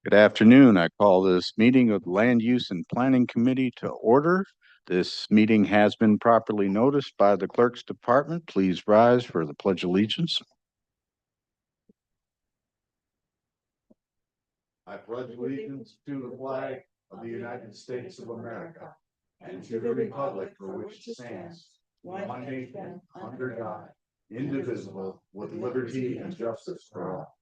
Good afternoon. I call this meeting of the Land Use and Planning Committee to order. This meeting has been properly noticed by the Clerk's Department. Please rise for the Pledge of Allegiance. I pledge allegiance to the flag of the United States of America and to the republic for which it stands, one nation, under God, indivisible, with liberty and justice for all.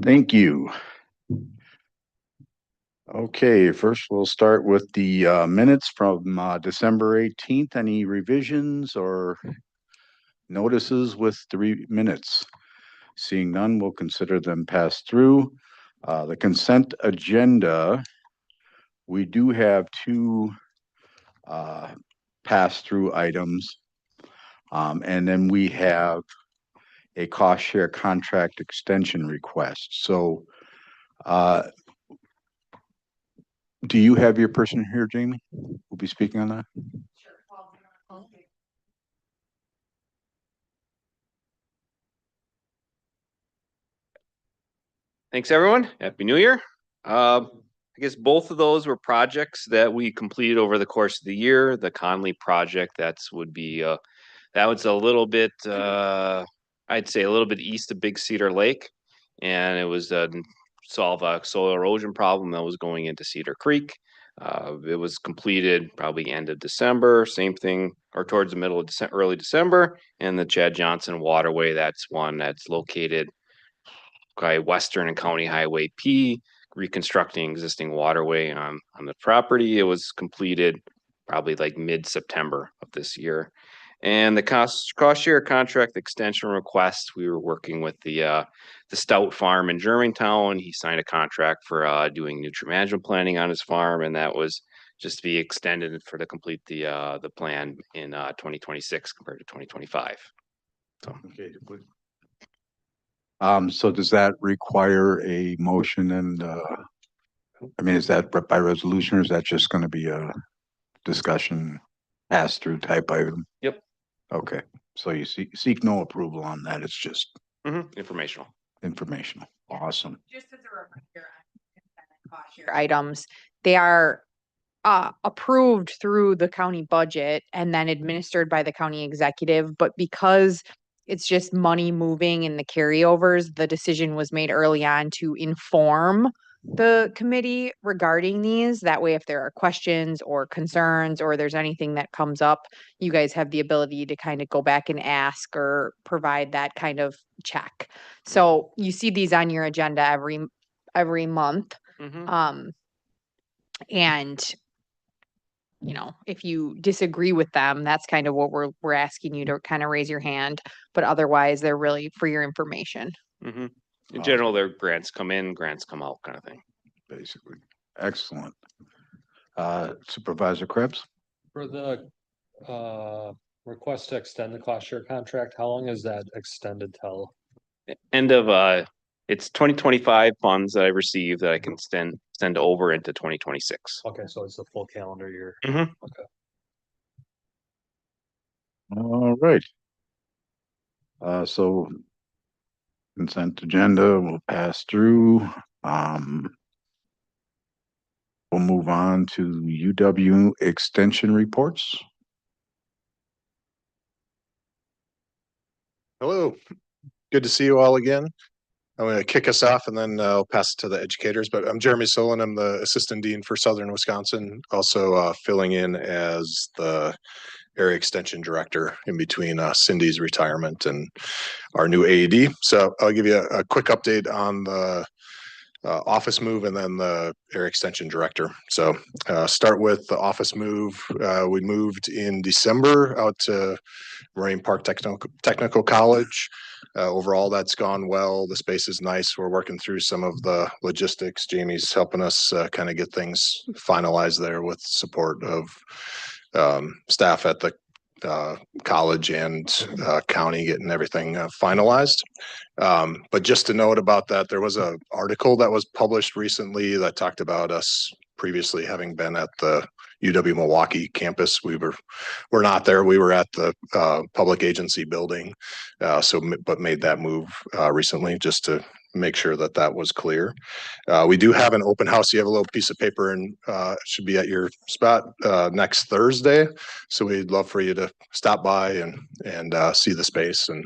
Thank you. Okay, first we'll start with the minutes from December 18th. Any revisions or notices with the minutes? Seeing none, we'll consider them passed through. The consent agenda, we do have two pass-through items. And then we have a cost share contract extension request. So do you have your person here, Jamie? We'll be speaking on that. Sure. Thanks, everyone. Happy New Year. I guess both of those were projects that we completed over the course of the year. The Conley project, that was a little bit, I'd say a little bit east of Big Cedar Lake. And it was solve a soil erosion problem that was going into Cedar Creek. It was completed probably end of December, same thing, or towards the middle of early December. And the Chad Johnson Waterway, that's one that's located by Western and County Highway P, reconstructing existing waterway on the property. It was completed probably like mid-September of this year. And the cost share contract extension request, we were working with the Stout Farm in Germantown. He signed a contract for doing nutrient management planning on his farm, and that was just to be extended for to complete the plan in 2026 compared to 2025. So. Okay. So does that require a motion and I mean, is that by resolution or is that just going to be a discussion pass-through type item? Yep. Okay. So you seek no approval on that. It's just Informational. Informational. Awesome. Just as a reminder on cost share items, they are approved through the county budget and then administered by the county executive. But because it's just money moving in the carryovers, the decision was made early on to inform the committee regarding these. That way, if there are questions or concerns or there's anything that comes up, you guys have the ability to kind of go back and ask or provide that kind of check. So you see these on your agenda every month. And you know, if you disagree with them, that's kind of what we're asking you to kind of raise your hand. But otherwise, they're really for your information. In general, their grants come in, grants come out, kind of thing. Basically. Excellent. Supervisor Krebs? For the request to extend the cost share contract, how long is that extended till? End of it's 2025 funds that I received that I can send over into 2026. Okay, so it's the full calendar year. Okay. All right. So consent agenda will pass through. We'll move on to UW extension reports. Hello, good to see you all again. I'm going to kick us off and then I'll pass it to the educators, but I'm Jeremy Solon. I'm the Assistant Dean for Southern Wisconsin, also filling in as the Area Extension Director in between Cindy's retirement and our new AED. So I'll give you a quick update on the office move and then the Area Extension Director. So start with the office move. We moved in December out to Moraine Park Technical College. Overall, that's gone well. The space is nice. We're working through some of the logistics. Jamie's helping us kind of get things finalized there with support of staff at the college and county, getting everything finalized. But just to note about that, there was an article that was published recently that talked about us previously having been at the UW Milwaukee campus. We're not there. We were at the public agency building. But made that move recently just to make sure that that was clear. We do have an open house. You have a little piece of paper and it should be at your spot next Thursday. So we'd love for you to stop by and see the space, and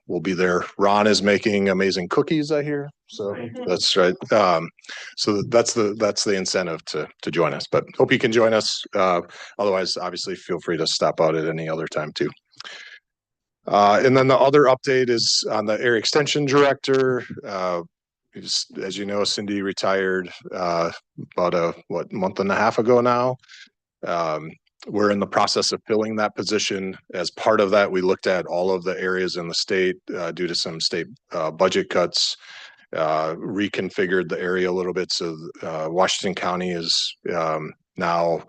we'll be there. Ron is making amazing cookies, I hear. So that's right. So that's the incentive to join us, but hope you can join us. Otherwise, obviously feel free to stop out at any other time too. And then the other update is on the area extension director. As you know, Cindy retired about a month and a half ago now. We're in the process of filling that position. As part of that, we looked at all of the areas in the state due to some state budget cuts, reconfigured the area a little bit. So Washington County is now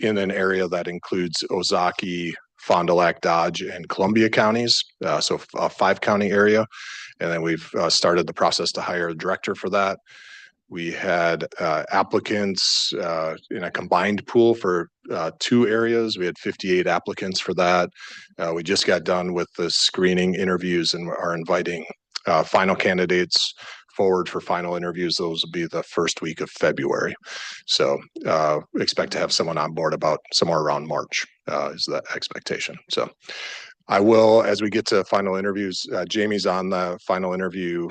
in an area that includes Ozaukee, Fond du Lac, Dodge, and Columbia counties. So a 5-county area. And then we've started the process to hire a director for that. We had applicants in a combined pool for 2 areas. We had 58 applicants for that. We just got done with the screening interviews and are inviting final candidates forward for final interviews. Those will be the first week of February. So expect to have someone on board about somewhere around March is the expectation. So I will, as we get to final interviews, Jamie's on the final interview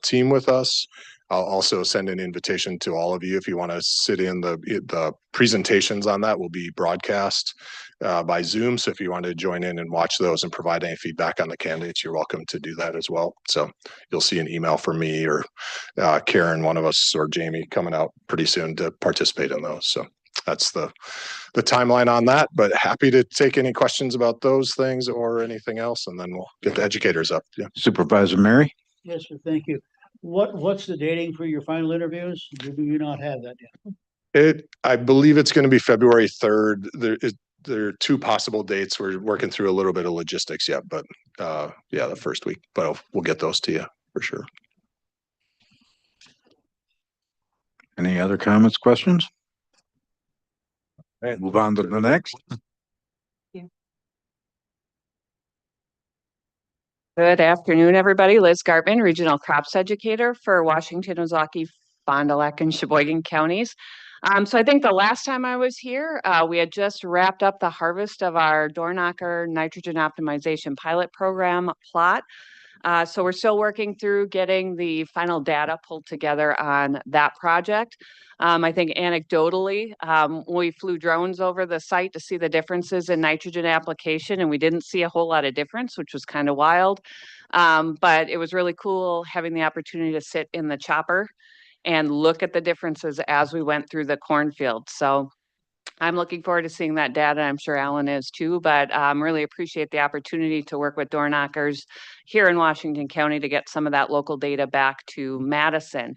team with us. I'll also send an invitation to all of you if you want to sit in. The presentations on that will be broadcast by Zoom. So if you want to join in and watch those and provide any feedback on the candidates, you're welcome to do that as well. So you'll see an email from me or Karen, one of us, or Jamie coming out pretty soon to participate in those. So that's the timeline on that, but happy to take any questions about those things or anything else. And then we'll get the educators up. Yeah. Supervisor Mary? Yes, sir. Thank you. What's the dating for your final interviews? Do you not have that yet? I believe it's going to be February 3rd. There are 2 possible dates. We're working through a little bit of logistics yet, but yeah, the first week, but we'll get those to you for sure. Any other comments, questions? All right, move on to the next. Good afternoon, everybody. Liz Gartman, Regional Crops Educator for Washington, Ozaukee, Fond du Lac, and Sheboygan counties. So I think the last time I was here, we had just wrapped up the harvest of our door knocker nitrogen optimization pilot program plot. So we're still working through getting the final data pulled together on that project. I think anecdotally, we flew drones over the site to see the differences in nitrogen application, and we didn't see a whole lot of difference, which was kind of wild. But it was really cool having the opportunity to sit in the chopper and look at the differences as we went through the cornfield. So I'm looking forward to seeing that data. I'm sure Alan is too, but really appreciate the opportunity to work with door knockers here in Washington County to get some of that local data back to Madison.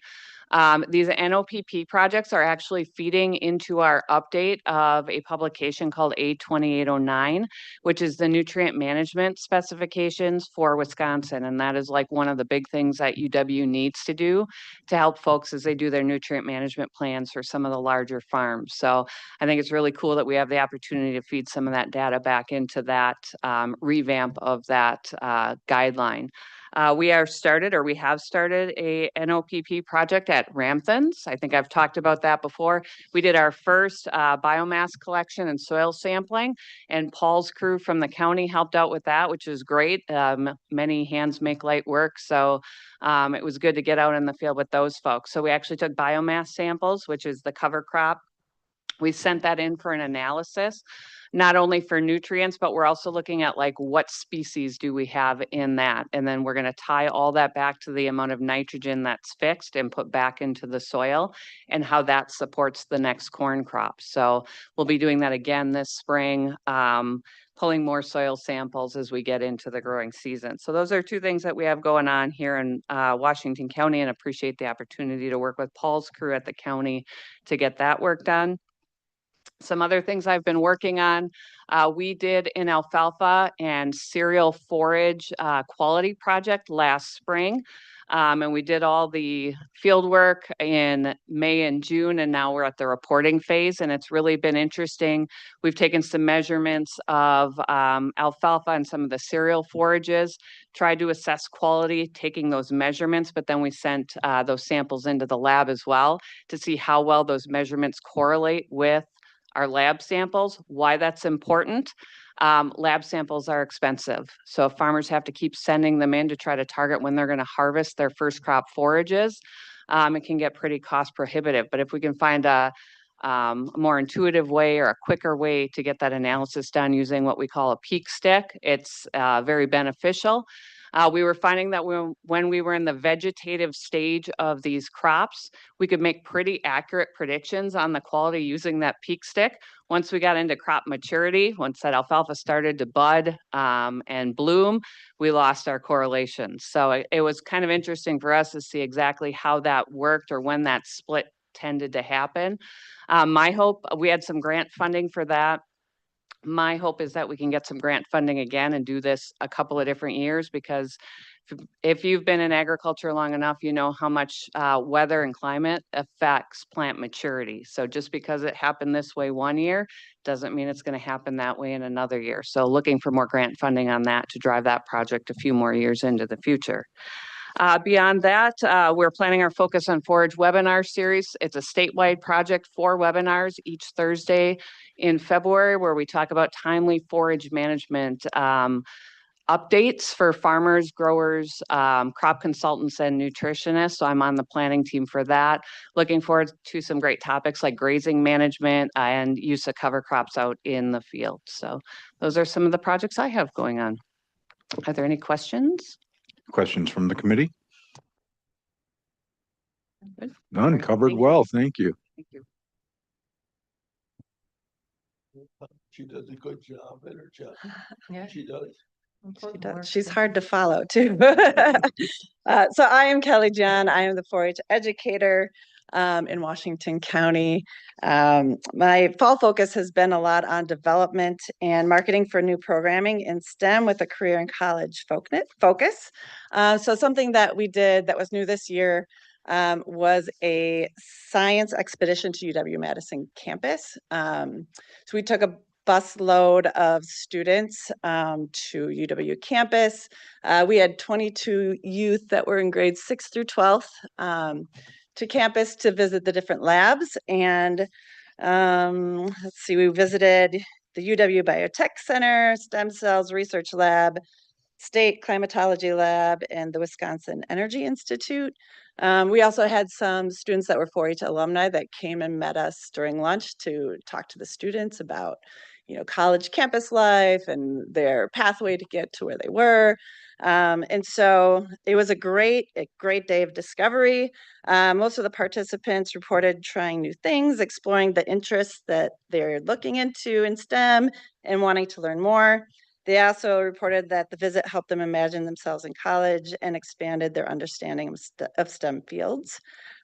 These NOPP projects are actually feeding into our update of a publication called A2809, which is the nutrient management specifications for Wisconsin. And that is like one of the big things that UW needs to do to help folks as they do their nutrient management plans for some of the larger farms. So I think it's really cool that we have the opportunity to feed some of that data back into that revamp of that guideline. We have started a NOPP project at Ramthens. I think I've talked about that before. We did our first biomass collection and soil sampling, and Paul's crew from the county helped out with that, which is great. Many hands make light work. So it was good to get out in the field with those folks. So we actually took biomass samples, which is the cover crop. We sent that in for an analysis, not only for nutrients, but we're also looking at like what species do we have in that. And then we're going to tie all that back to the amount of nitrogen that's fixed and put back into the soil and how that supports the next corn crop. So we'll be doing that again this spring, pulling more soil samples as we get into the growing season. So those are 2 things that we have going on here in Washington County, and appreciate the opportunity to work with Paul's crew at the county to get that work done. Some other things I've been working on, we did an alfalfa and cereal forage quality project last spring. And we did all the field work in May and June, and now we're at the reporting phase, and it's really been interesting. We've taken some measurements of alfalfa and some of the cereal forages, tried to assess quality, taking those measurements, but then we sent those samples into the lab as well to see how well those measurements correlate with our lab samples. Why that's important. Lab samples are expensive. So if farmers have to keep sending them in to try to target when they're going to harvest their first crop forages, it can get pretty cost prohibitive. But if we can find a more intuitive way or a quicker way to get that analysis done using what we call a peak stick, it's very beneficial. We were finding that when we were in the vegetative stage of these crops, we could make pretty accurate predictions on the quality using that peak stick. Once we got into crop maturity, once that alfalfa started to bud and bloom, we lost our correlations. So it was kind of interesting for us to see exactly how that worked or when that split tended to happen. My hope, we had some grant funding for that. My hope is that we can get some grant funding again and do this a couple of different years, because if you've been in agriculture long enough, you know how much weather and climate affects plant maturity. So just because it happened this way one year doesn't mean it's going to happen that way in another year. So looking for more grant funding on that to drive that project a few more years into the future. Beyond that, we're planning our Focus on Forage webinar series. It's a statewide project, 4 webinars each Thursday in February, where we talk about timely forage management updates for farmers, growers, crop consultants, and nutritionists. So I'm on the planning team for that. Looking forward to some great topics like grazing management and use of cover crops out in the field. So those are some of the projects I have going on. Are there any questions? Questions from the committee? Good. None, Great, covered thank you. well, thank you. Thank you. She does a good job, better job. Yeah. She does. She does. She's hard to follow too. So I am Kelly John. I am the 4-H educator in Washington County. My fall focus has been a lot on development and marketing for new programming in STEM with a career and college focus. So something that we did that was new this year was a science expedition to UW-Madison campus. So we took a bus load of students to UW campus. We had 22 youth that were in grades 6 through 12th to campus to visit the different labs. And let's see, we visited the UW Biotech Center, Stem Cells Research Lab, State Climatology Lab, and the Wisconsin Energy Institute. We also had some students that were 4-H alumni that came and met us during lunch to talk to the students about, you know, college campus life and their pathway to get to where they were. And so it was a great day of discovery. Most of the participants reported trying new things, exploring the interests that they're looking into in STEM and wanting to learn more. They also reported that the visit helped them imagine themselves in college and expanded their understanding of STEM fields.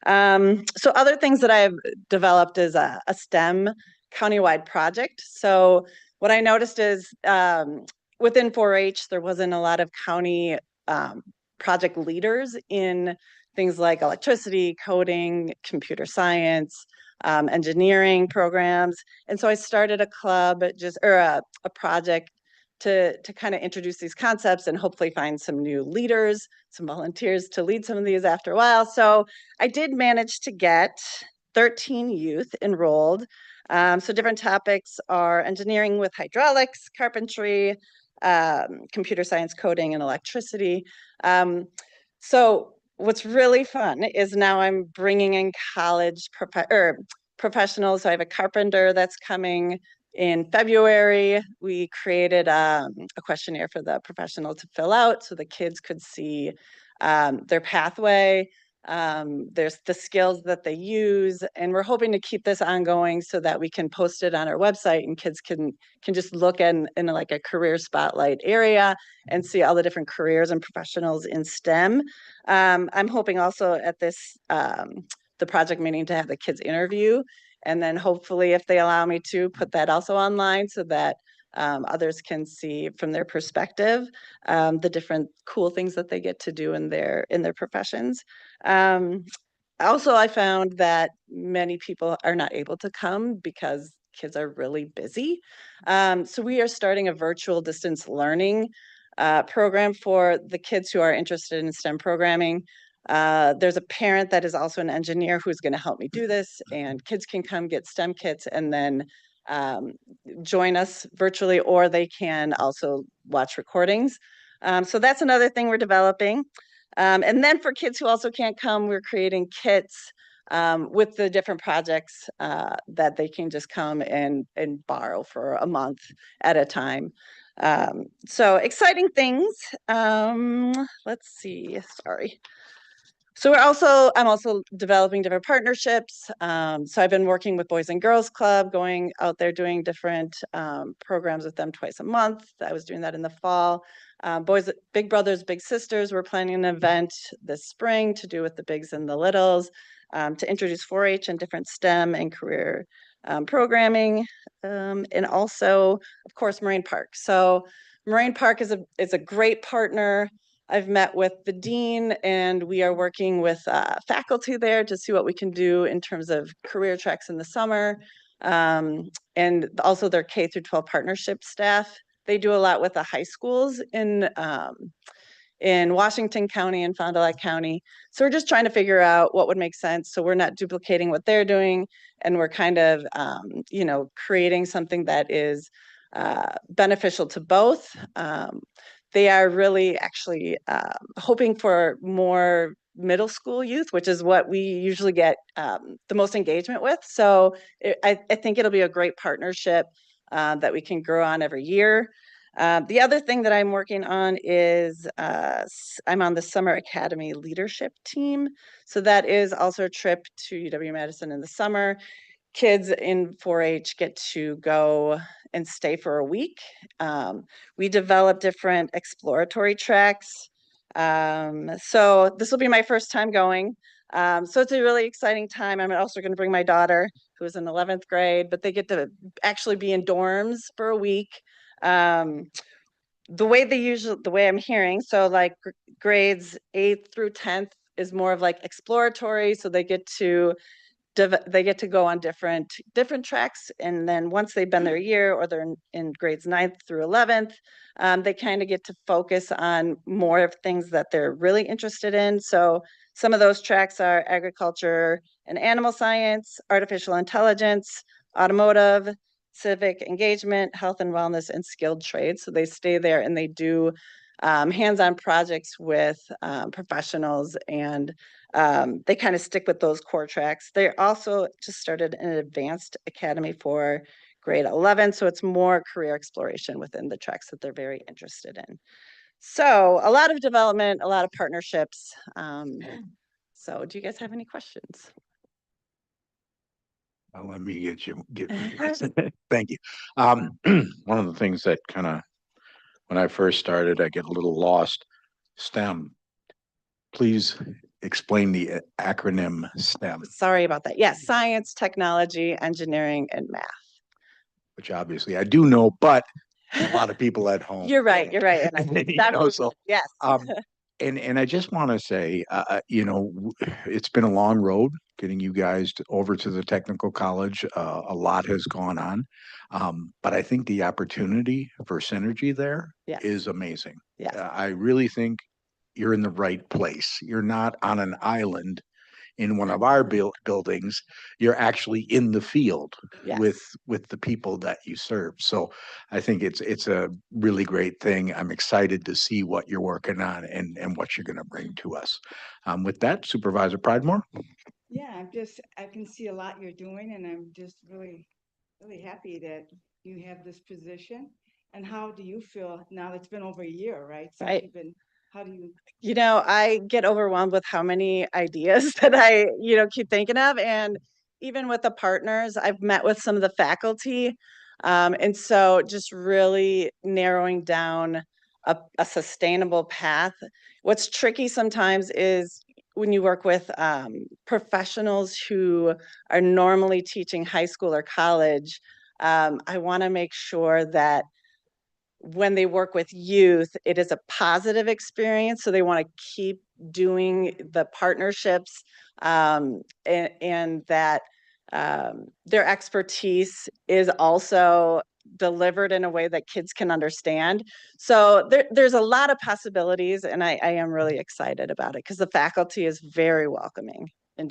So other things that I've developed is a STEM countywide project. So what I noticed is within 4-H, there wasn't a lot of county project leaders in things like electricity, coding, computer science, engineering programs. And so I started a club, a project to kind of introduce these concepts and hopefully find some new leaders, some volunteers to lead some of these after a while. So I did manage to get 13 youth enrolled. So different topics are engineering with hydraulics, carpentry, computer science, coding, and electricity. So what's really fun is now I'm bringing in college professionals. So I have a carpenter that's coming in February. We created a questionnaire for the professional to fill out so the kids could see their pathway. There's the skills that they use, and we're hoping to keep this ongoing so that we can post it on our website and kids can just look in like a career spotlight area and see all the different careers and professionals in STEM. I'm hoping also at this the project meeting to have the kids interview, and then hopefully if they allow me to put that also online so that Others can see from their perspective the different cool things that they get to do in their professions. Also, I found that many people are not able to come because kids are really busy. So we are starting a virtual distance learning program for the kids who are interested in STEM programming. There's a parent that is also an engineer who's going to help me do this, and kids can come get STEM kits and then join us virtually, or they can also watch recordings. So that's another thing we're developing. And then for kids who also can't come, we're creating kits with the different projects that they can just come and borrow for a month at a time. So exciting things. Let's see, sorry. So I'm also developing different partnerships. So I've been working with Boys and Girls Club, going out there doing different programs with them twice a month. I was doing that in the fall. Big Brothers, Big Sisters, we're planning an event this spring to do with the bigs and the littles, to introduce 4-H and different STEM and career programming. And also, of course, Moraine Park. So Moraine Park is a great partner. I've met with the dean, and we are working with faculty there to see what we can do in terms of career tracks in the summer, and also their K through 12 partnership staff. They do a lot with the high schools in Washington County and Fond du Lac County. So we're just trying to figure out what would make sense, so we're not duplicating what they're doing, and we're kind of creating something that is beneficial to both. They are really actually hoping for more middle school youth, which is what we usually get the most engagement with. So I think it'll be a great partnership that we can grow on every year. The other thing that I'm working on is I'm on the Summer Academy leadership team. So that is also a trip to UW-Madison in the summer. Kids in 4-H get to go and stay for a week. We develop different exploratory tracks. So this will be my first time going. So it's a really exciting time. I'm also going to bring my daughter, who is in 11th grade, but they get to actually be in dorms for a week. The way I'm hearing, so like grades 8th through 10th is more of like exploratory. So they get to go on different tracks, and then once they've been their year, or they're in grades 9th through 11th, they kind of get to focus on more of things that they're really interested in. So some of those tracks are agriculture and animal science, artificial intelligence, automotive, civic engagement, health and wellness, and skilled trades. So they stay there and they do hands-on projects with professionals, and they kind of stick with those core tracks. They also just started an advanced academy for grade 11. So it's more career exploration within the tracks that they're very interested in. So a lot of development, a lot of partnerships. So do you guys have any questions? Let me thank you. One of the things that kind of, when I first started, I get a little lost. STEM. Please explain the acronym STEM, Sorry about that. Yes, science, technology, engineering, and math. which obviously I do know, but a lot of people at home. You're right. You're right. And yes. And I just want to say, it's been a long road getting you guys over to the technical college. A lot has gone on. But I think the opportunity for synergy there is amazing. Yes. I really think you're in the right place. You're not on an island in one of our buildings. You're actually in the field with the people that you serve. So I think it's a really great thing. I'm excited to see what you're working on and what you're going to bring to us. With that, Supervisor Pridemore. Yeah, I can see a lot you're doing, and I'm just really, really happy that you have this position. And how do you feel now that it's been over a year, right? So Right. How do you? I get overwhelmed with how many ideas that I, keep thinking of. And even with the partners, I've met with some of the faculty. And so just really narrowing down a sustainable path. What's tricky sometimes is when you work with professionals who are normally teaching high school or college, I want to make sure that when they work with youth, it is a positive experience. So they want to keep doing the partnerships and that their expertise is also delivered in a way that kids can understand. So there's a lot of possibilities, and I am really excited about it because the faculty is very welcoming in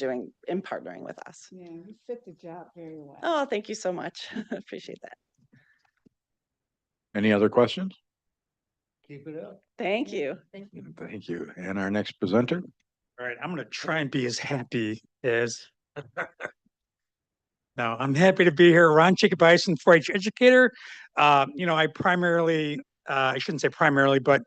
partnering with us. Yeah, you fit the job very well. Oh, thank you so much. Appreciate that. Any other questions? Keep it up. Thank you. Thank you. And our next presenter? All right, I'm gonna try and be as happy as. No, I'm happy to be here. Ron Jacob Bison, 4-H educator. I primarily, I shouldn't say primarily, but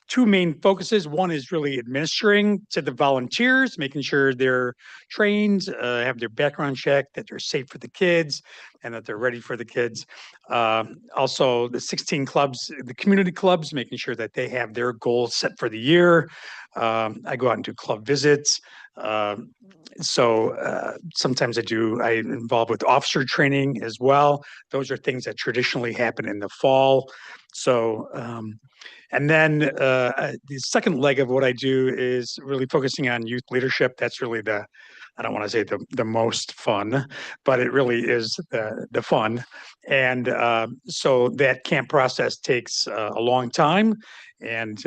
two main focuses. One is really administering to the volunteers, making sure they're trained, have their background checked, that they're safe for the kids, and that they're ready for the kids. Also, the 16 clubs, the community clubs, making sure that they have their goals set for the year. I go out and do club visits. Sometimes I involve with officer training as well. Those are things that traditionally happen in the fall. And then the second leg of what I do is really focusing on youth leadership. That's really I don't want to say the most fun, but it really is the fun. And so that camp process takes a long time. And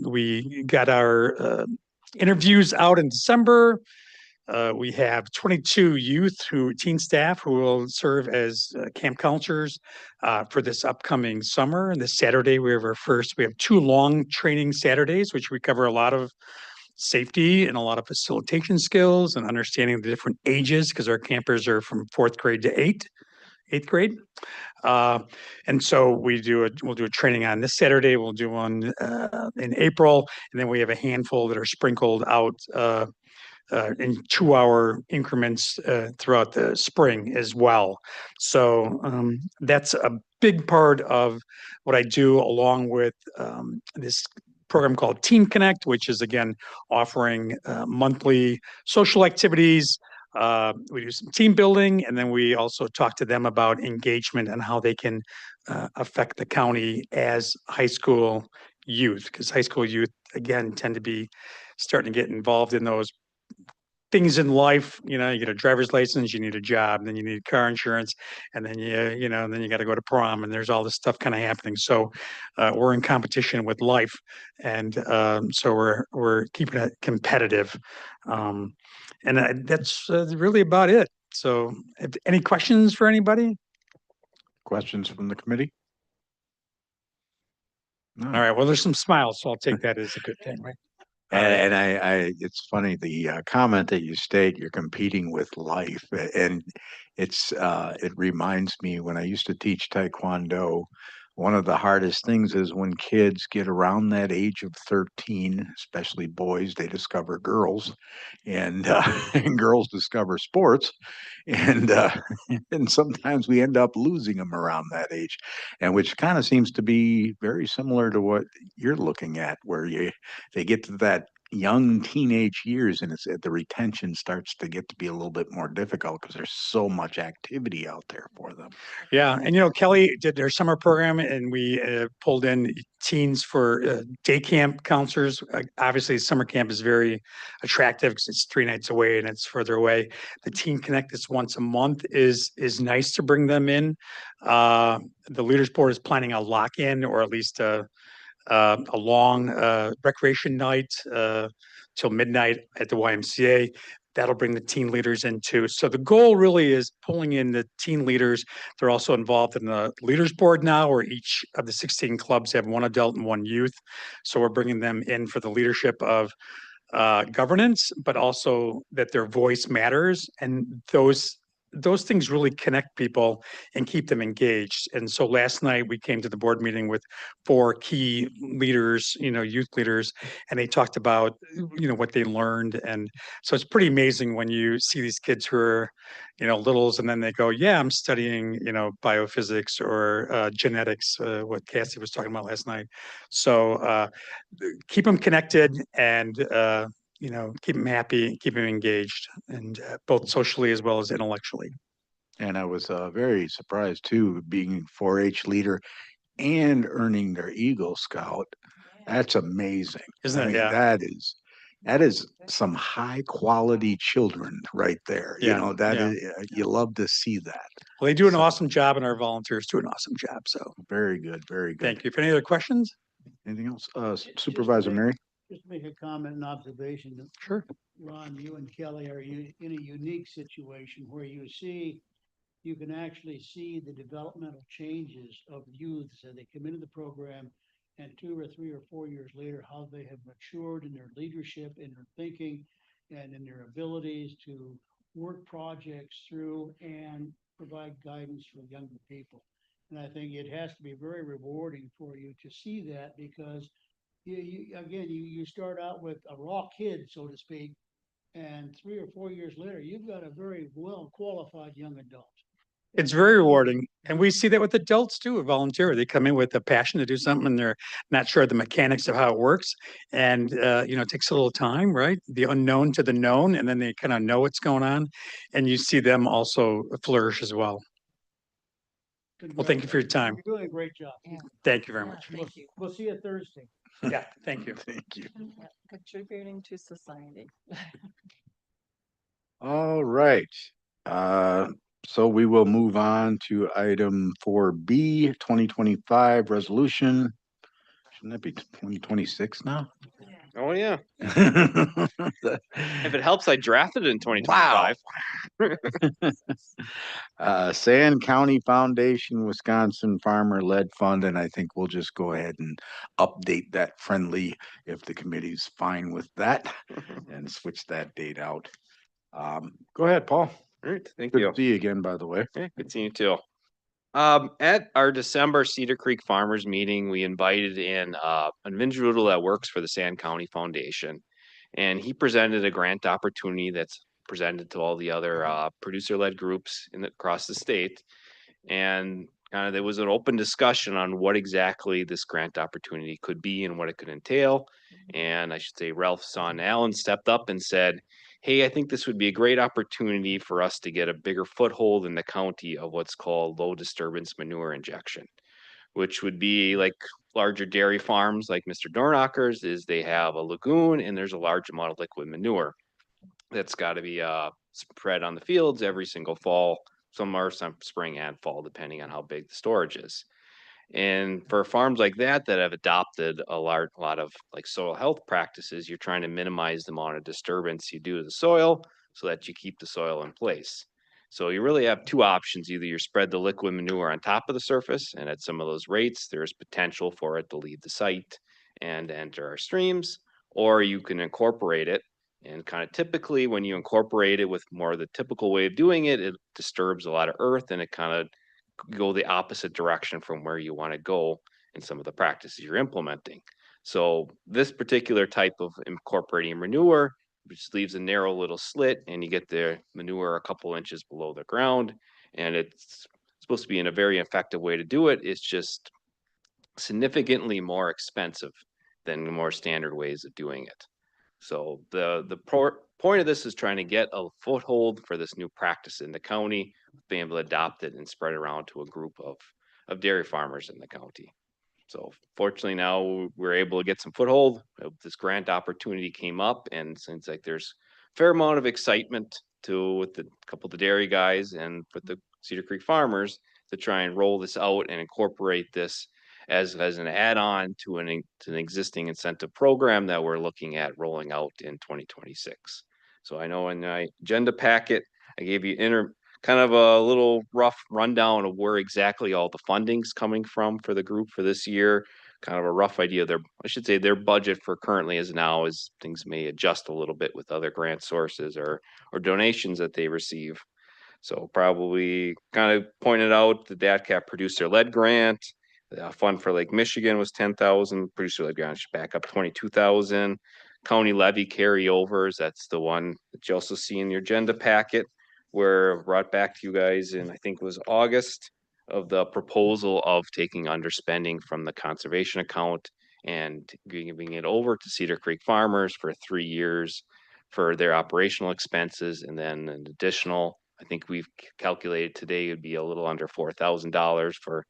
we got our interviews out in December. We have 22 teen staff who will serve as camp counselors for this upcoming summer. And this Saturday, we have 2 long training Saturdays, which we cover a lot of safety and a lot of facilitation skills and understanding the different ages, because our campers are from 4th grade to 8th grade. And so we'll do a training on this Saturday. We'll do one in April, and then we have a handful that are sprinkled out in 2-hour increments throughout the spring as well. So that's a big part of what I do, along with this program called Team Connect, which is again offering monthly social activities. We do some team building, and then we also talk to them about engagement and how they can affect the county as high school youth, because high school youth again tend to be starting to get involved in those things in life. You get a driver's license, you need a job, then you need car insurance, and then then you got to go to prom, and there's all this stuff kind of happening. So we're in competition with life, and so we're keeping it competitive, and that's really about it. So, any questions for anybody? Questions from the committee? No. All right. Well, there's some smiles, so I'll take that as a good thing, right? And it's funny, the comment that you state, you're competing with life, and it reminds me when I used to teach Taekwondo, one of the hardest things is when kids get around that age of 13, especially boys, they discover girls, and, and girls discover sports, and and sometimes we end up losing them around that age, and which kind of seems to be very similar to what you're looking at, where they get to that young teenage years, and the retention starts to get to be a little bit more difficult because there's so much activity out there for them. Yeah, and Kelly did their summer program, and we pulled in teens for day camp counselors. Obviously, summer camp is very attractive because it's 3 nights away and it's further away. The Teen Connect that's once a month is nice to bring them in. The Leaders Board is planning a lock-in, or at least a long recreation night till midnight at the YMCA. That'll bring the teen leaders in too. So the goal really is pulling in the teen leaders. They're also involved in the Leaders Board now, where each of the 16 clubs have 1 adult and 1 youth. So we're bringing them in for the leadership of governance, but also that their voice matters. And those things really connect people and keep them engaged. And so last night we came to the board meeting with 4 key leaders, youth leaders, and they talked about, what they learned. And so it's pretty amazing when you see these kids who are, littles, and then they go, yeah, I'm studying, biophysics or genetics, what Cassie was talking about last night. So keep them connected and, keep them happy, keep them engaged, and both socially as well as intellectually. And I was very surprised too, being 4-H leader. and earning their Eagle Scout. That's amazing. Isn't I it? mean, Yeah. that is some high quality children right there. You Yeah, know, that yeah. is, you love to see that. Well, they do an So- awesome job and our volunteers do an awesome job. So Very good, very good. thank you. If any other questions? Anything else? Just Supervisor make- Mary? Just to make a comment and observation that Sure. Ron, you and Kelly are in a unique situation where you can actually see the developmental changes of youths as they come into the program, and 2 or 3 or 4 years later, how they have matured in their leadership, in their thinking, and in their abilities to work projects through and provide guidance for younger people. And I think it has to be very rewarding for you to see that, because you start out with a raw kid, so to speak, and 3 or 4 years later, you've got a very well qualified young adult. It's very rewarding. And we see that with adults too, a volunteer. They come in with a passion to do something and they're not sure of the mechanics of how it works. And, it takes a little time, right? The unknown to the known, and then they kind of know what's going on. And you see them also flourish as well. Well, thank you for your time. You're doing a great job. Thank you very much. We'll see you Thursday. Yeah, thank you. Thank you. Contributing to society. All right. So we will move on to item 4B, 2025 resolution. Shouldn't that be 2026 now? Oh, yeah. If it helps, I drafted it in 2025. Sand County Foundation, Wisconsin Farmer Led Fund, and I think we'll just go ahead and update that friendly if the committee's fine with that and switch that date out. Go ahead, Paul. All right, thank Good you. to see you again, by the way. Yeah, good seeing you too. At our December Cedar Creek Farmers meeting, we invited in an individual that works for the Sand County Foundation. And he presented a grant opportunity that's presented to all the other producer-led groups across the state. And kind of there was an open discussion on what exactly this grant opportunity could be and what it could entail. And I should say Ralph's son Alan stepped up and said, hey, I think this would be a great opportunity for us to get a bigger foothold in the county of what's called low disturbance manure injection, which would be like larger dairy farms like Mr. Dornacker's is they have a lagoon and there's a large amount of liquid manure that's got to be spread on the fields every single fall, some spring and fall, depending on how big the storage is. And for farms like that have adopted a lot of like soil health practices, you're trying to minimize the amount of disturbance you do to the soil so that you keep the soil in place. So you really have two options. Either you spread the liquid manure on top of the surface, and at some of those rates, there's potential for it to leave the site and enter our streams, or you can incorporate it. And kind of typically when you incorporate it with more of the typical way of doing it, it disturbs a lot of earth and it kind of go the opposite direction from where you want to go in some of the practices you're implementing. So this particular type of incorporating manure, which leaves a narrow little slit and you get the manure a couple inches below the ground, and it's supposed to be in a very effective way to do it. It's just significantly more expensive than the more standard ways of doing it. So the point of this is trying to get a foothold for this new practice in the county, being able to adopt it and spread it around to a group of dairy farmers in the county. So fortunately now we're able to get some foothold. This grant opportunity came up, and seems like there's a fair amount of excitement with the couple of the dairy guys and with the Cedar Creek farmers to try and roll this out and incorporate this as an add-on to an existing incentive program that we're looking at rolling out in 2026. So I know in my agenda packet, I gave you kind of a little rough rundown of where exactly all the funding's coming from for the group for this year. Kind of a rough idea of their budget for currently as now, as things may adjust a little bit with other grant sources or donations that they receive. So probably kind of pointed out the DATCAP producer-led grant. The fund for Lake Michigan was 10,000. Producer-led grant should back up 22,000. County levy carryovers, that's the one that you also see in your agenda packet, where brought back to you guys in, I think it was August, of the proposal of taking underspending from the conservation account and giving it over to Cedar Creek farmers for 3 years for their operational expenses, and then an additional, I think we've calculated today, would be a little under $4,000 for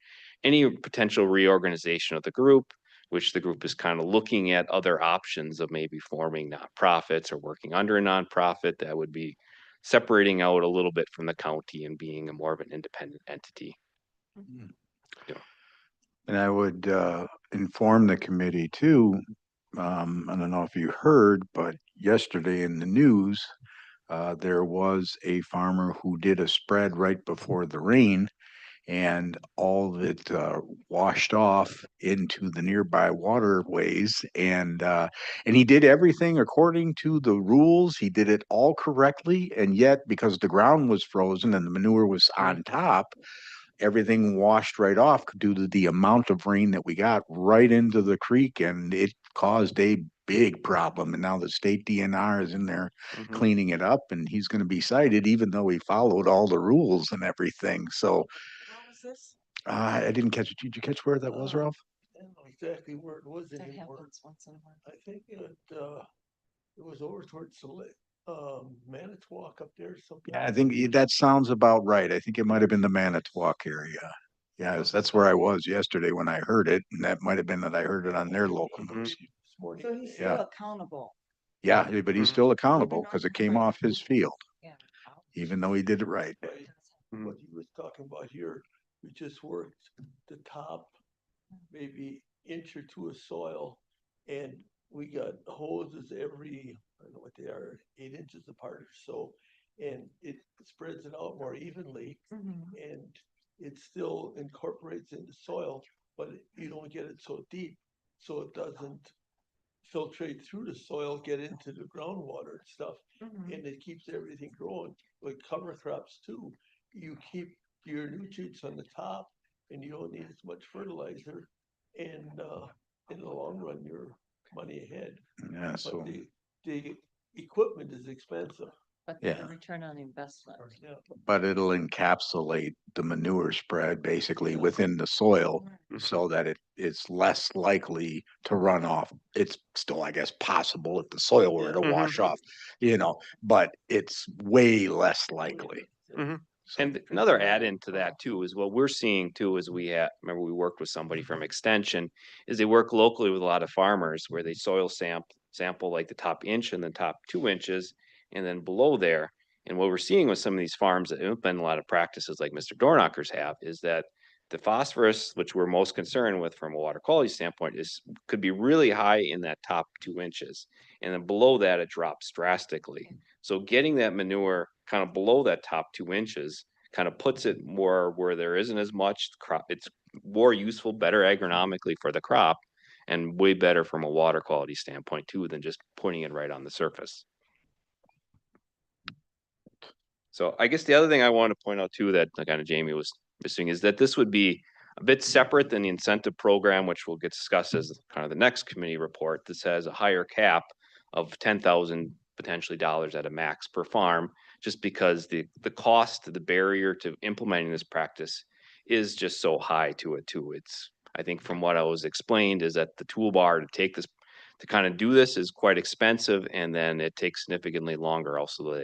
any potential reorganization of the group, which the group is kind of looking at other options of maybe forming nonprofits or working under a nonprofit that would be separating out a little bit from the county and being a more of an independent entity. And I would inform the committee too. I don't know if you heard, but yesterday in the news, there was a farmer who did a spread right before the rain, and all of it washed off into the nearby waterways. And he did everything according to the rules. He did it all correctly, and yet because the ground was frozen and the manure was on top, everything washed right off due to the amount of rain that we got right into the creek, and it caused a big problem. And now the state DNR is in there Mhm. cleaning it up, and he's going to be cited even though he followed all the rules and everything. So What was this? I didn't catch it. Did you catch where that was, Ralph? I don't know exactly where it was That anymore. happens once in a while. I think it was over towards Manitowoc up there, something. Yeah, I think that sounds about right. I think it might have been the Manitowoc area. Yes, that's where I was yesterday when I heard it, and that might have been that I heard it on their local news. This morning. So he's Yeah. still accountable. Yeah, but he's Mhm. still accountable because it came off his field, Yeah. even though he did it right. Right. What he was talking about here, we just worked the top maybe inch or two of soil, and we got hoses every, I don't know what they are, 8 inches apart or so. And it spreads it out more evenly, and it still incorporates into soil, but you don't get it so deep, so it doesn't filtrate through the soil, get into the groundwater and stuff, and it keeps everything growing. Like cover crops too, you keep your nutrients on the top, and you don't need as much fertilizer, and in the long run, you're money ahead. Yeah, But so, the equipment is expensive. But Yeah. the return on investment. Yeah. but it'll encapsulate the manure spread basically within the soil so that it's less likely to run off. It's still, I guess, possible if the soil were to Mhm. wash off, but it's way less likely. Mhm. So- And another add-in to that too is what we're seeing too is remember we worked with somebody from Extension, is they work locally with a lot of farmers where they soil sample like the top inch and the top 2 inches and then below there. And what we're seeing with some of these farms that implement a lot of practices like Mr. Dornacher's have is that the phosphorus, which we're most concerned with from a water quality standpoint, could be really high in that top 2 inches. And then below that, it drops drastically. So getting that manure kind of below that top 2 inches kind of puts it more where there isn't as much crop. It's more useful, better agronomically for the crop, and way better from a water quality standpoint too than just putting it right on the surface. So I guess the other thing I want to point out too that kind of Jamie was missing is that this would be a bit separate than the incentive program, which will get discussed as kind of the next committee report. This has a higher cap of 10,000 potentially dollars at a max per farm, just because the cost, the barrier to implementing this practice is just so high to it too. I think from what I was explained is that the toolbar to take this, to kind of do this is quite expensive, and then it takes significantly longer also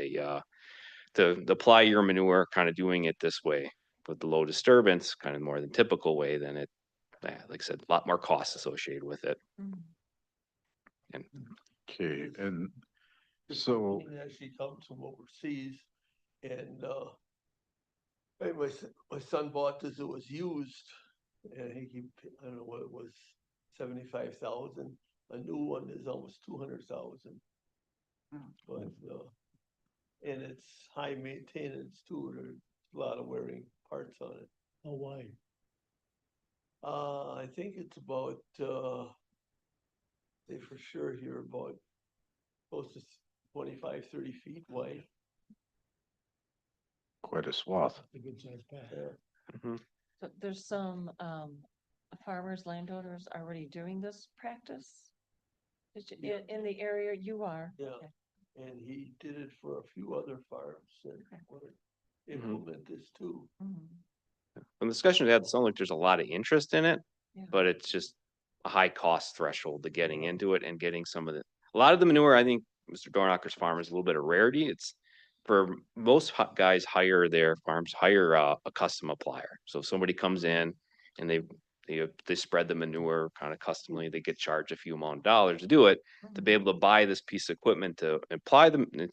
to apply your manure, kind of doing it this way with the low disturbance, kind of more than typical way, then like I said, a lot more costs associated with it. And Okay, and The so, equipment actually comes from overseas, and my son bought this, it was used, and I think I don't know what it was, 75,000. A new one is almost 200,000. But and it's high maintenance too, there's a lot of wearing parts on it. Oh, why? I think it's about say for sure here about close to 25, 30 feet wide. quite a swath. A good sized path. Yeah. So there's some farmers, landowners already doing this practice? In the area you are? Yeah. And he did it for a few other farms that would implement this too. from the discussion we had, it sounds like there's a lot of interest in it, Yeah. but it's just a high cost threshold to getting into it and getting a lot of the manure. I think Mr. Dornacher's farm is a little bit of rarity. It's for most guys hire their farms, hire a custom applier. So if somebody comes in and they spread the manure kind of customly. They get charged a few amount of dollars to do it, to be able to buy this piece of equipment to apply them, to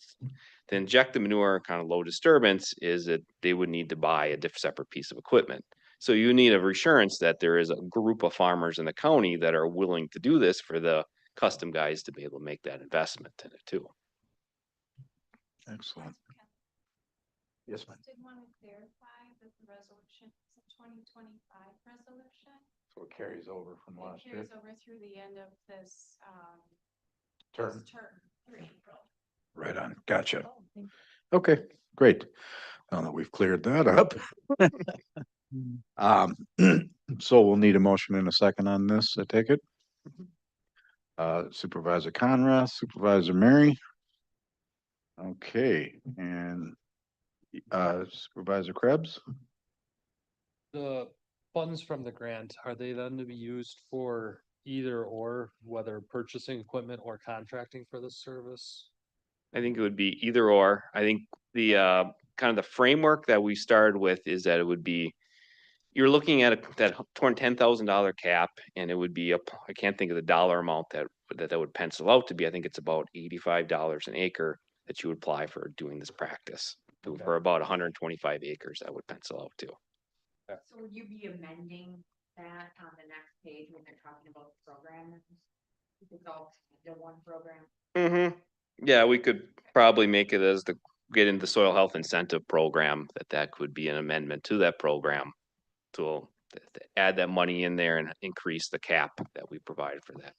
inject the manure, kind of low disturbance, is that they would need to buy a separate piece of equipment. So you need a assurance that there is a group of farmers in the county that are willing to do this for the custom guys to be able to make that investment in it too. Excellent. Yes, ma'am. Did want to clarify that the resolution is a 2025 resolution. So it carries over from It last year. carries over through the end of this Term. term through April. Right on. Gotcha. Oh, thank you. Okay, great. Now that we've cleared that up. So we'll need a motion in a second on this, I take it. Supervisor Conrad, Supervisor Mary. Okay, and Supervisor Krebs? The funds from the grant, are they then to be used for either or, whether purchasing equipment or contracting for this service? I think it would be either or. I think the kind of the framework that we started with is that it would be, you're looking at that $10,000 cap, and it would be I can't think of the dollar amount that would pencil out to be. I think it's about $85 an acre that you would apply for doing this practice. Okay. For about 125 acres, that would pencil out to. So would you be amending that on the next page when they're talking about the program? It's all the one program. Mm-hmm. Yeah, we could probably make it as get into the soil health incentive program, that could be an amendment to that program to add that money in there and increase the cap that we provided for that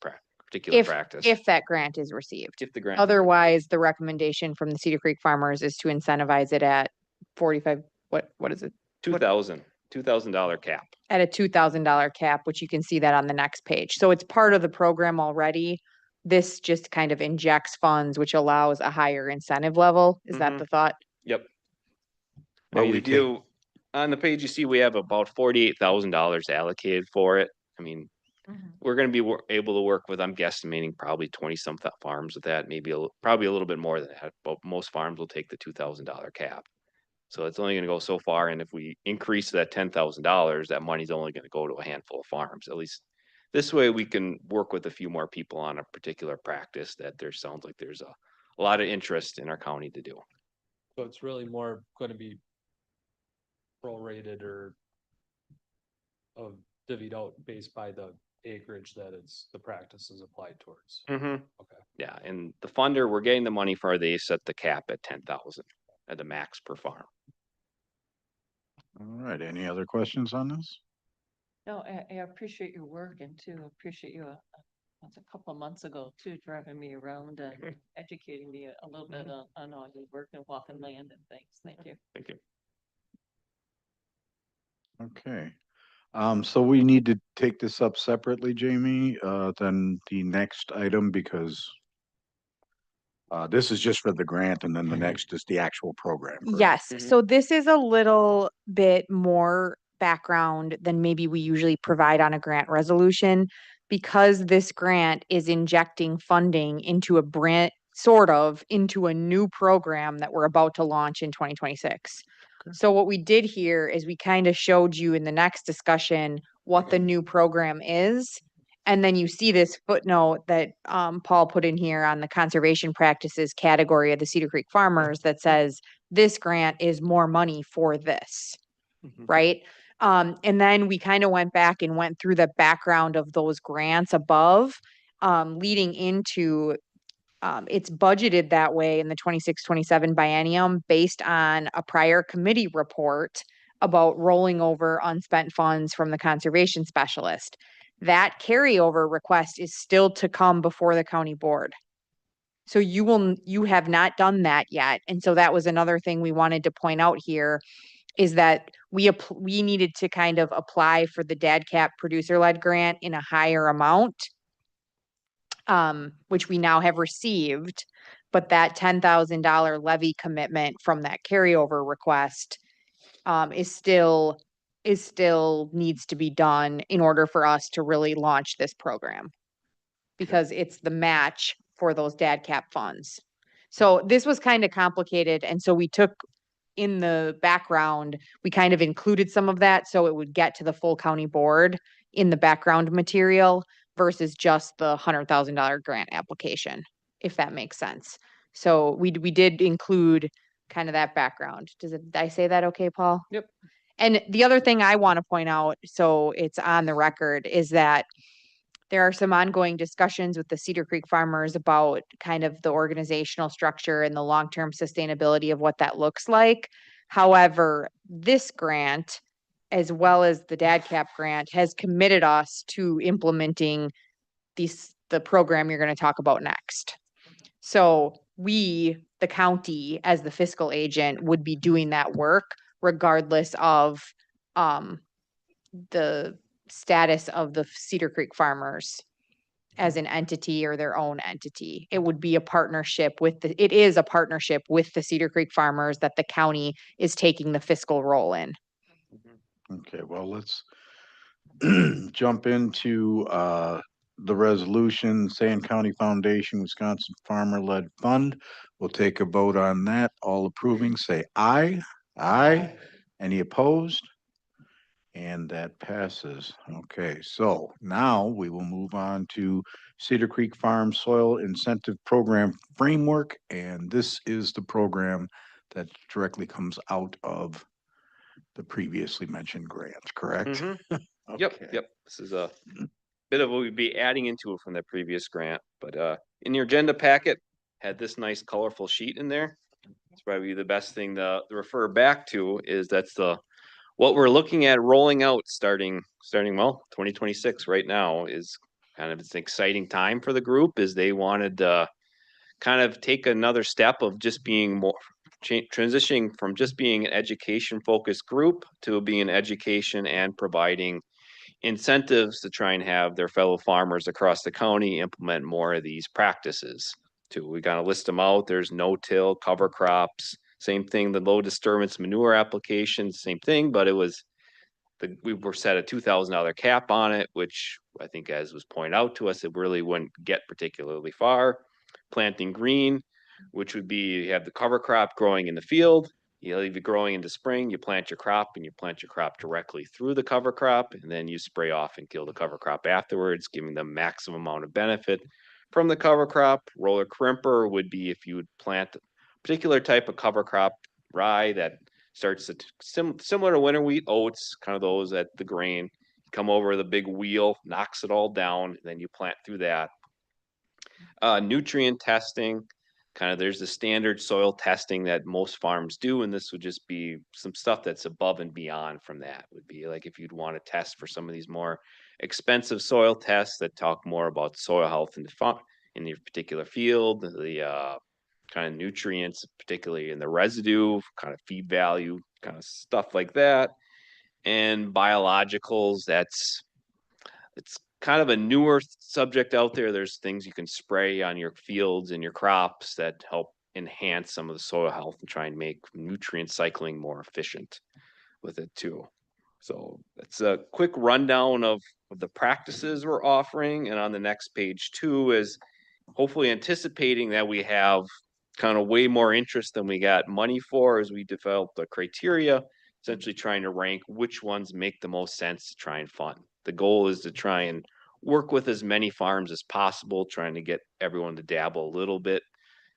particular practice. If that grant is received. If the grant. Otherwise, the recommendation from the Cedar Creek farmers is to incentivize it at 45, what is it? $2,000 cap. At a $2,000 cap, which you can see that on the next page. So it's part of the program already. This just kind of injects funds, which allows a higher incentive level. Is that Mhm. the thought? Yep. But I mean, we if you, on the page, you see we have about $48,000 allocated for it. I mean, we're gonna be able to work with, I'm guesstimating probably 20-some farms with that, maybe probably a little bit more than that, but most farms will take the $2,000 cap. So it's only gonna go so far, and if we increase that $10,000, that money's only gonna go to a handful of farms, at least. This way we can work with a few more people on a particular practice that sounds like there's a lot of interest in our county to do. So it's really more gonna be prorated or divvied out based by the acreage that the practice is applied towards. Mm-hmm. Okay. Yeah, and the funder, we're getting the money for, they set the cap at 10,000 at the max per farm. All right, any other questions on this? No, I appreciate your work and too, appreciate you, that's a couple of months ago too, driving me around and educating me a little bit on all your work and walking land and things. Thank you. Thank you. Okay. So we need to take this up separately, Jamie, than the next item, because this is just for the grant, and then the next is the actual program. correct? Yes, Mhm. so this is a little bit more background than maybe we usually provide on a grant resolution, because this grant is injecting funding into into a new program that we're about to launch in 2026. Okay. So what we did here is we kind of showed you in the next discussion what the new program is. And then you see this footnote that Paul put in here on the conservation practices category of the Cedar Creek farmers that says this grant is more money for this, right? And then we kind of went back and went through the background of those grants above, leading into it's budgeted that way in the 26-27 biennium based on a prior committee report about rolling over unspent funds from the conservation specialist. That carryover request is still to come before the county board. So you have not done that yet. And so that was another thing we wanted to point out here, is that we needed to kind of apply for the DADCAP producer-led grant in a higher amount, which we now have received, but that $10,000 levy commitment from that carryover request is still needs to be done in order for us to really launch this program, because it's the match for those DADCAP funds. So this was kind of complicated, and so we took in the background, we kind of included some of that so it would get to the full county board in the background material versus just the $100,000 grant application, if that makes sense. So we did include kind of that background. Did I say that okay, Paul? Yep. And the other thing I want to point out, so it's on the record, is that there are some ongoing discussions with the Cedar Creek farmers about kind of the organizational structure and the long-term sustainability of what that looks like. However, this grant, as well as the DADCAP grant, has committed us to implementing the program you're going to talk about next. So we, the county, as the fiscal agent, would be doing that work regardless of the status of the Cedar Creek farmers as an entity or their own entity. It would be a partnership it is a partnership with the Cedar Creek farmers that the county is taking the fiscal role in. Okay, well, let's jump into the resolution, Sand County Foundation, Wisconsin Farmer-Led Fund. We'll take a vote on that. All approving, say aye. Aye. Any opposed? And that passes. Okay, so now we will move on to Cedar Creek Farm Soil Incentive Program Framework. And this is the program that directly comes out of the previously mentioned grant, correct? Yep, Okay. yep. This is a bit of what we'd be adding into it from the previous grant, but in your agenda packet had this nice colorful sheet in there. It's probably the best thing to refer back to is what we're looking at rolling out starting 2026 right now is kind of it's an exciting time for the group is they wanted to kind of take another step of just being more transitioning from just being an education focused group to being education and providing incentives to try and have their fellow farmers across the county implement more of these practices too. We gotta list them out. There's no-till, cover crops, same thing, the low disturbance manure applications, same thing, but we were set a $2,000 cap on it, which I think as was pointed out to us, it really wouldn't get particularly far. Planting green, which would be you have the cover crop growing in the field. You leave it growing into spring, you plant your crop and you plant your crop directly through the cover crop and then you spray off and kill the cover crop afterwards, giving them maximum amount of benefit from the cover crop. Roller crimper would be if you would plant a particular type of cover crop, rye that starts to similar to winter wheat, oats, kind of those at the grain, come over the big wheel, knocks it all down, and then you plant through that. Nutrient testing, kind of there's the standard soil testing that most farms do, and this would just be some stuff that's above and beyond from that. Would be like if you'd want to test for some of these more expensive soil tests that talk more about soil health in your particular field, the kind of nutrients, particularly in the residue, kind of feed value, kind of stuff like that. And biologicals, it's kind of a newer subject out there. There's things you can spray on your fields and your crops that help enhance some of the soil health and try and make nutrient cycling more efficient with it too. So that's a quick rundown of the practices we're offering. And on the next page 2 is hopefully anticipating that we have kind of way more interest than we got money for as we develop the criteria, essentially trying to rank which ones make the most sense to try and fund. The goal is to try and work with as many farms as possible, trying to get everyone to dabble a little bit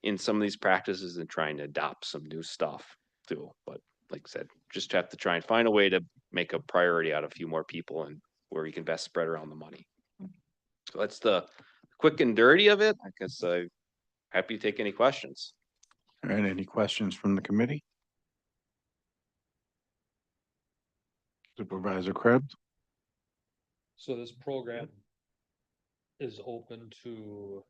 in some of these practices and trying to adopt some new stuff too. But like I said, just have to try and find a way to make a priority out of a few more people and where you can best spread around the money. So that's the quick and dirty of it. I guess I'm happy to take any questions. All right, any questions from the committee? Supervisor Krebs? So this program is open to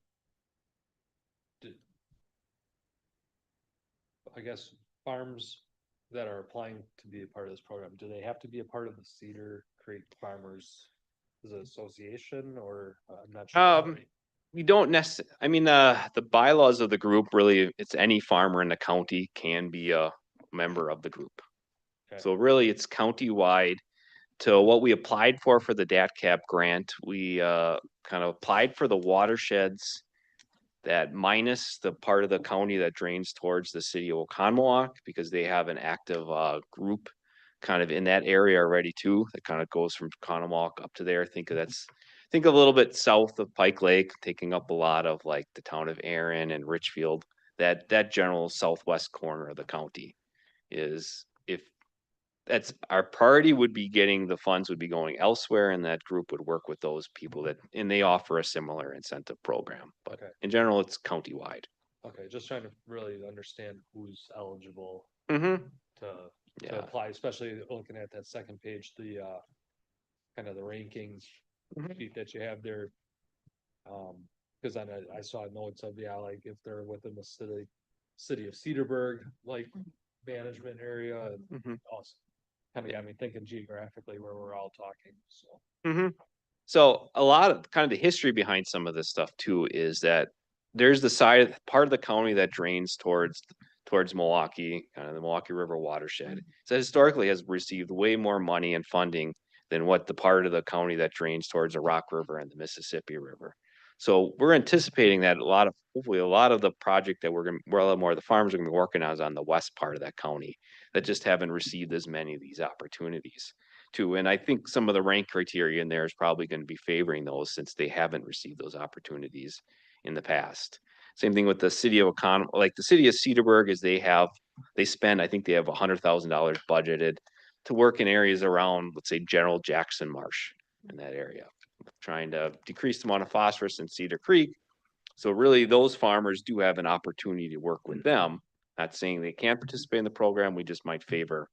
I guess farms that are applying to be a part of this program. Do they have to be a part of the Cedar Creek Farmers Association or I'm not sure. We don't necessarily, I mean, the bylaws of the group really, it's any farmer in the county can be a member of the group. Okay. So really it's county-wide. To what we applied for the DATCAP grant, we kind of applied for the watersheds that minus the part of the county that drains towards the city of Oconomowoc, because they have an active group kind of in that area already too, that kind of goes from Oconomowoc up to there. Think of a little bit south of Pike Lake, taking up a lot of like the town of Erin and Richfield. That general southwest corner of the county is, if that's our priority, would be getting the funds would be going elsewhere, and that group would work with those people and they offer a similar incentive program, but Okay. in general, it's countywide. Okay, just trying to really understand who's eligible Mm-hmm. to Yeah. apply, especially looking at that second page, the kind of the rankings Mhm. sheet that you have there. Cause I saw notes of, yeah, like if they're within the city of Cedarburg, like management area, and Mhm. also kind of got me thinking geographically where we're all talking, so. Mm-hmm. So a lot of kind of the history behind some of this stuff too is that there's the part of the county that drains towards Milwaukee, kind of the Milwaukee River watershed. So historically has received way more money and funding than what the part of the county that drains towards the Rock River and the Mississippi River. So we're anticipating that hopefully a lot of the project that where a lot more of the farms are gonna be working on is on the west part of that county that just haven't received as many of these opportunities too. And I think some of the rank criteria in there is probably going to be favoring those since they haven't received those opportunities in the past. Same thing with the city of like the city of Cedarburg is they spend, I think they have $100,000 budgeted to work in areas around, let's say, General Jackson Marsh in that area, trying to decrease the amount of phosphorus in Cedar Creek. So really those farmers do have an opportunity to work with them. Not saying they can't participate in the program, we just might favor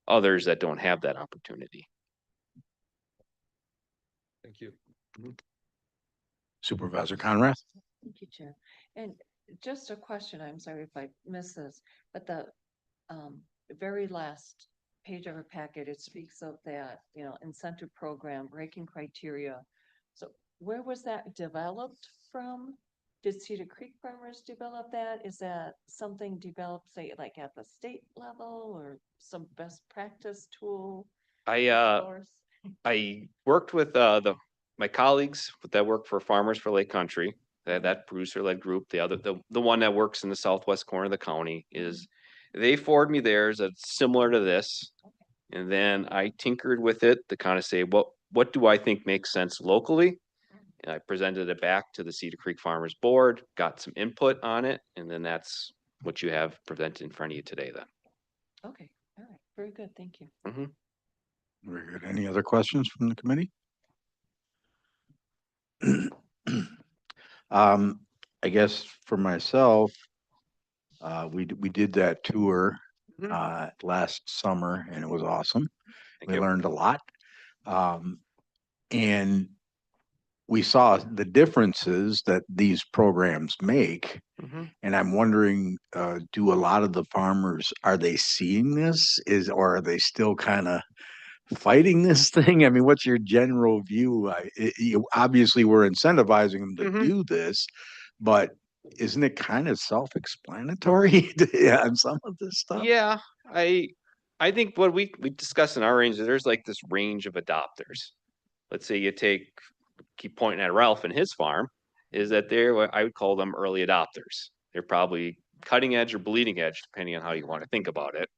others that don't have that opportunity. Thank you. Supervisor Conrad? Thank you, Chair. And just a question, I'm sorry if I missed this, but the very last page of our packet, it speaks of that, incentive program, ranking criteria. So where was that developed from? Did Cedar Creek farmers develop that? Is that something developed, say, like at the state level or some best practice tool? Source? I worked with my colleagues that work for Farmers for Lake Country, that producer-led group. The one that works in the southwest corner of the county is, they forward me theirs that's similar to this. And then I tinkered with it to kind of say, what do I think makes sense locally? And I presented it back to the Cedar Creek Farmers Board, got some input on it, and then that's what you have presented in front of you today then. Okay, all right, very good, thank you. Mm-hmm. Very good. Any other questions from the committee? I guess for myself, we did that tour last summer and it was awesome. We learned a lot. And we saw the differences that these programs make. Mm-hmm. And I'm wondering, do a lot of the farmers, are they seeing this or are they still kind of fighting this thing? I mean, what's your general view? Obviously we're incentivizing them to do this, but isn't it kind of self-explanatory on some of this stuff? Yeah, I think what we discussed in our range is there's like this range of adopters. Let's say you keep pointing at Ralph and his farm, is that I would call them early adopters. They're probably cutting edge or bleeding edge, depending on how you want to think about it.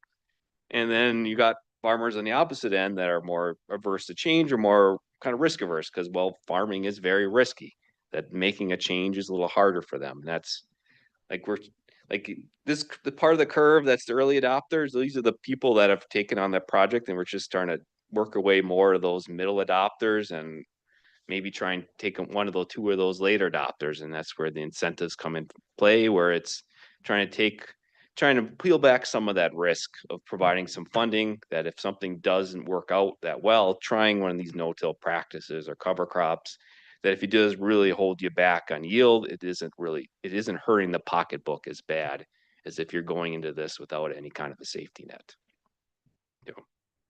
And then you got farmers on the opposite end that are more averse to change or more kind of risk averse because, well, farming is very risky. That making a change is a little harder for them. And that's like the part of the curve that's the early adopters. These are the people that have taken on that project, and we're just starting to work away more of those middle adopters and maybe try and take one of those two of those later adopters. And that's where the incentives come into play, where it's trying to peel back some of that risk of providing some funding that if something doesn't work out that well, trying one of these no-till practices or cover crops, that if it does really hold you back on yield, it isn't hurting the pocketbook as bad as if you're going into this without any kind of a safety net.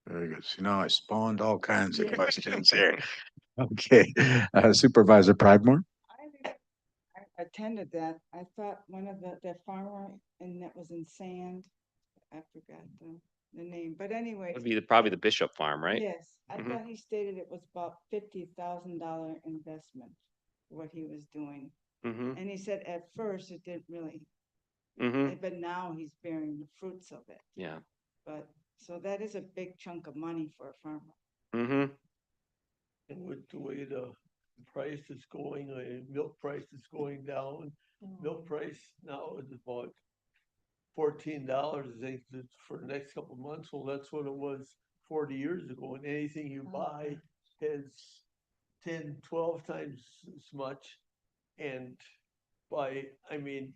Very good. So now I spawned all kinds of questions here. Okay, Supervisor Pridemore? I attended that. I thought one of the farmer and that was in Sand. I forgot the name, but anyway. That'd be probably the Bishop Farm, right? Yes, I Mhm. thought he stated it was about $50,000 investment, what he was doing. Mm-hmm, And he said at first it didn't really, mm-hmm, but now he's bearing the fruits of it. yeah, But, so that is a big chunk of money for a farmer. mm-hmm, And with the way the price is going, milk price is going down, milk price now is about $14, I think, for the next couple of months. Well, that's what it was 40 years ago, and anything you buy has 10, 12 times as much. And I mean,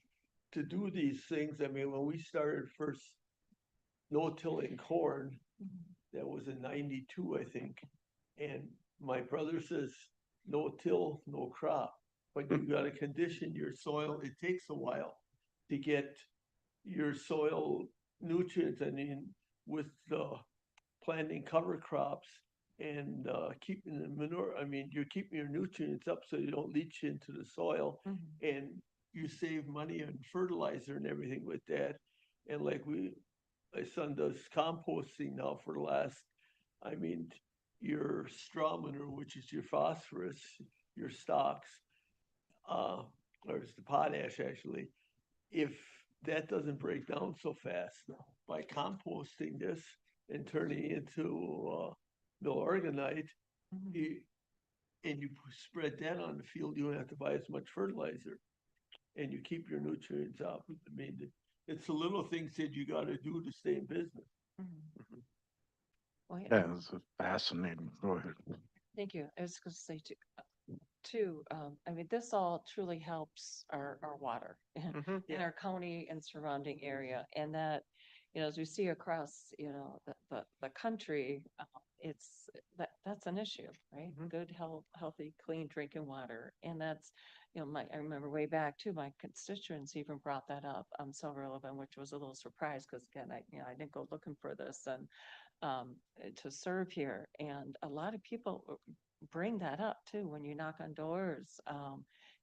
to do these things, I mean, when we started first no-tilling corn, that was in 92, I think. And my brother says, no till, no crop. But you gotta condition your soil. It takes a while to get your soil nutrients. I mean, with planting cover crops and keeping the manure, I mean, you're keeping your nutrients up so you don't leach into the soil. And you save money on fertilizer and everything with that. And like my son does composting now for the last, I mean, your straw manure, which is your phosphorus, your stocks, or it's the potash actually, if that doesn't break down so fast, by composting this and turning it into milorganite, and you spread that on the field, you don't have to buy as much fertilizer, and you keep your nutrients up. I mean, it's the little things that you got to do to stay in business. Well, Yeah, it's fascinating. Go ahead. thank you. I was gonna say too, I mean, this all truly helps our water in our county and surrounding area. And that, as we see across, the country, that's an issue, right? Good, healthy, clean drinking water. And that's, I remember way back too, my constituents even brought that up, several of them, which was a little surprised because again, I didn't go looking for this and to serve here. And a lot of people bring that up too when you knock on doors,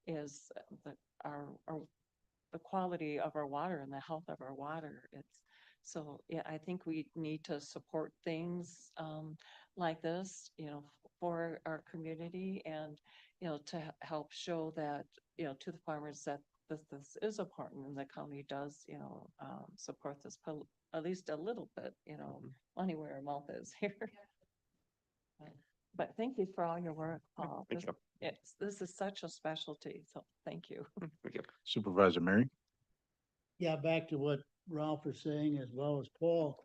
is the quality of our water and the health of our water. So yeah, I think we need to support things like this, for our community and, to help show that, to the farmers that this is important and the county does, support this at least a little bit, money where our mouth is here. But thank you for all your work, Paul. thank you. This is such a specialty, so thank you. Supervisor Mary? Yeah, back to what Ralph was saying as well as Paul.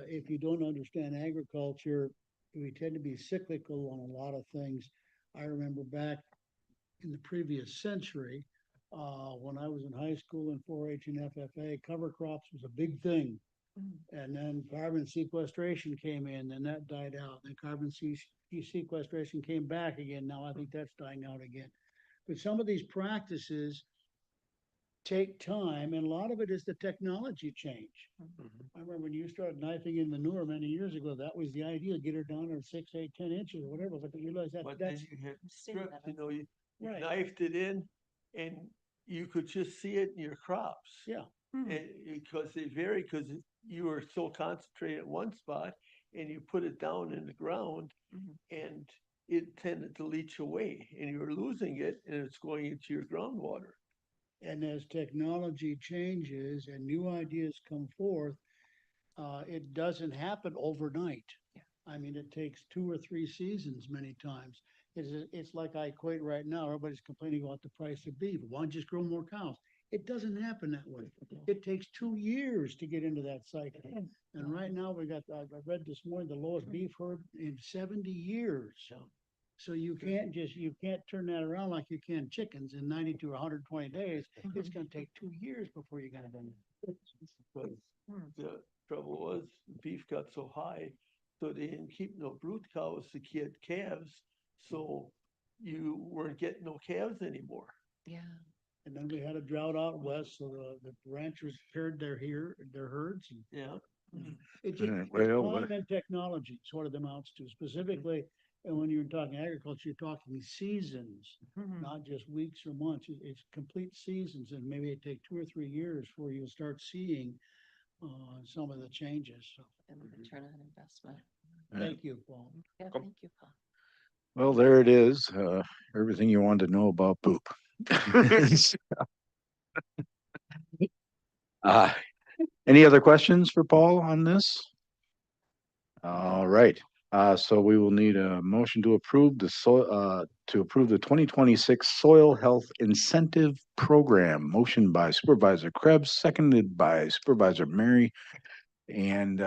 If you don't understand agriculture, we tend to be cyclical on a lot of things. I remember back in the previous century, when I was in high school in 4-H and FFA, cover crops was a big thing. And then carbon sequestration came in, and that died out. Then carbon sequestration came back again. Now I think that's dying out again. But some of these practices take time, and a lot of it is the technology change. I remember when you started knifing in manure many years ago, that was the idea, get her down to 6, 8, 10 inches or whatever, but you realize But then that's you had seen strips, that. you right. knifed it in and you could just see it in your crops. Yeah. Because they vary, because you were so concentrated at one spot and you put it down in the ground and it tended to leach away and you were losing it and it's going into your groundwater. And as technology changes and new ideas come forth, it doesn't happen overnight. I mean, it takes 2 or 3 seasons many times. It's like I equate right now, everybody's complaining about the price of beef. Why don't you just grow more cows? It doesn't happen that way. It takes 2 years to get into that cycle. And right now I read this morning, the lowest beef herd in 70 years. So you can't turn that around like you can chickens in 90 to 120 days. It's gonna take 2 years before you got it done. Because the trouble was beef got so high, so they didn't keep no brood cows to get calves. So you weren't getting no calves anymore. Yeah. And then we had a drought out west, so the ranchers paired their herds. And Yeah. It's just time and technology is what it amounts to specifically. And when you're talking agriculture, you're talking seasons, not just weeks or months. It's complete seasons, and maybe it take 2 or 3 years before you'll start seeing some of the changes. So And the return on investment. thank you, Paul. Yeah, thank you, Paul. Well, there it is. Everything you wanted to know about poop. Uh, any other questions for Paul on this? All right, so we will need a motion to approve to approve the 2026 Soil Health Incentive Program. Motion by Supervisor Krebs, seconded by Supervisor Mary. And,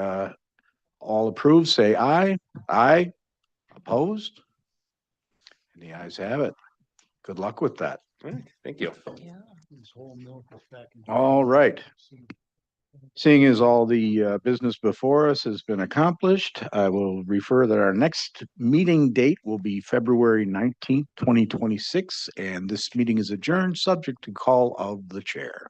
all approved, say aye. Aye. Opposed? The ayes have it. Good luck with that. All right, thank you. This whole milk is back in. All right. Seeing as all the business before us has been accomplished, I will refer that our next meeting date will be February 19th, 2026, and this meeting is adjourned, subject to call of the chair.